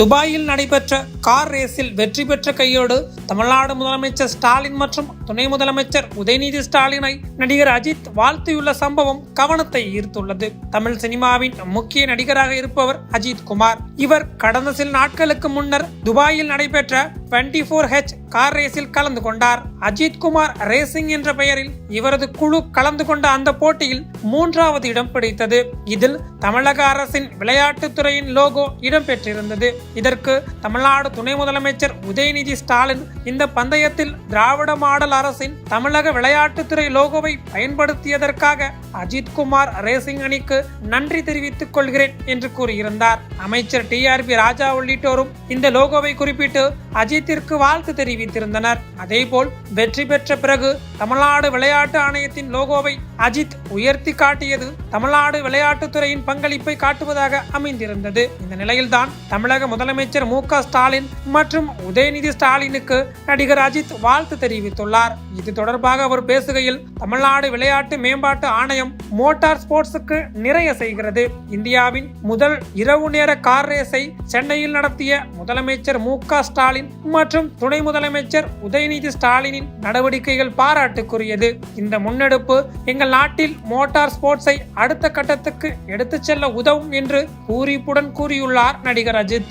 துபாயில் நடைபெற்ற கார் ரேஸில் வெற்றி பெற்ற கையோடு தமிழ்நாடு முதலமைச்சர் ஸ்டாலின் மற்றும் துணை முதலமைச்சர் உதயநிதி ஸ்டாலினை நடிகர் அஜித் வாழ்த்தியுள்ள சம்பவம் கவனத்தை ஈர்த்துள்ளது. தமிழ் சினிமாவின் முக்கிய நடிகராக இருப்பவர் அஜித் குமார். இவர் கடந்த சில நாட்களுக்கு முன்னர் துபாயில் நடைபெற்ற 24H கார் ரேஸில் கலந்து கொண்டார். அஜித் குமார் ரேசிங் என்ற பெயரில் இவரது குழு கலந்து கொண்ட அந்த போட்டியில் 3வது இடம் பிடித்தது. இதில் தமிழக அரசின் விளையாட்டுத்துறையின் லோகோ இடம்பெற்றிருந்தது. இதற்கு தமிழ்நாடு துணை முதலமைச்சர் உதயநிதி ஸ்டாலின் இந்த பந்தயத்தில் திராவிட மாடல் அரசின் தமிழக விளையாட்டுத்துறை லோகோவை பயன்படுத்தியதற்காக அஜித் குமார் ரேசிங் அணிக்கு நன்றி தெரிவித்துக் கொள்கிறேன் என்று கூறியிருந்தார். அமைச்சர் TRP ராஜா உள்ளிட்டோரும் இந்த லோகோவை குறிப்பிட்டு அஜித்திற்கு வாழ்த்து தெரிவித்திருந்தனர். அதேபோல் வெற்றி பெற்ற பிறகு தமிழ்நாடு விளையாட்டு ஆணையத்தின் லோகோவை அஜித் உயர்த்தி காட்டியது தமிழ்நாடு விளையாட்டுத்துறையின் பங்களிப்பை காட்டுவதாக அமைந்திருந்தது. இந்த நிலையில்தான் தமிழக முதலமைச்சர் MK ஸ்டாலின் மற்றும் உதயநிதி ஸ்டாலினுக்கு நடிகர் அஜித் வாழ்த்து தெரிவித்துள்ளார். இது தொடர்பாக அவர் பேசுகையில், தமிழ்நாடு விளையாட்டு மேம்பாட்டு ஆணையம் மோட்டார் ஸ்போர்ட்ஸுக்கு நிறைய செய்கிறது. இந்தியாவின் முதல் இரவு நேர கார் ரேஸை சென்னையில் நடத்திய முதலமைச்சர் MK ஸ்டாலின் மற்றும் துணை முதலமைச்சர் உதயநிதி ஸ்டாலினின் நடவடிக்கைகள் பாராட்டுக்குரியது. இந்த முன்னெடுப்பு எங்கள் நாட்டில் மோட்டார் ஸ்போர்ட்ஸை அடுத்த கட்டத்துக்கு எடுத்துச் செல்ல உதவும் என்று பூரிப்புடன் கூறியுள்ளார் நடிகர் அஜித்.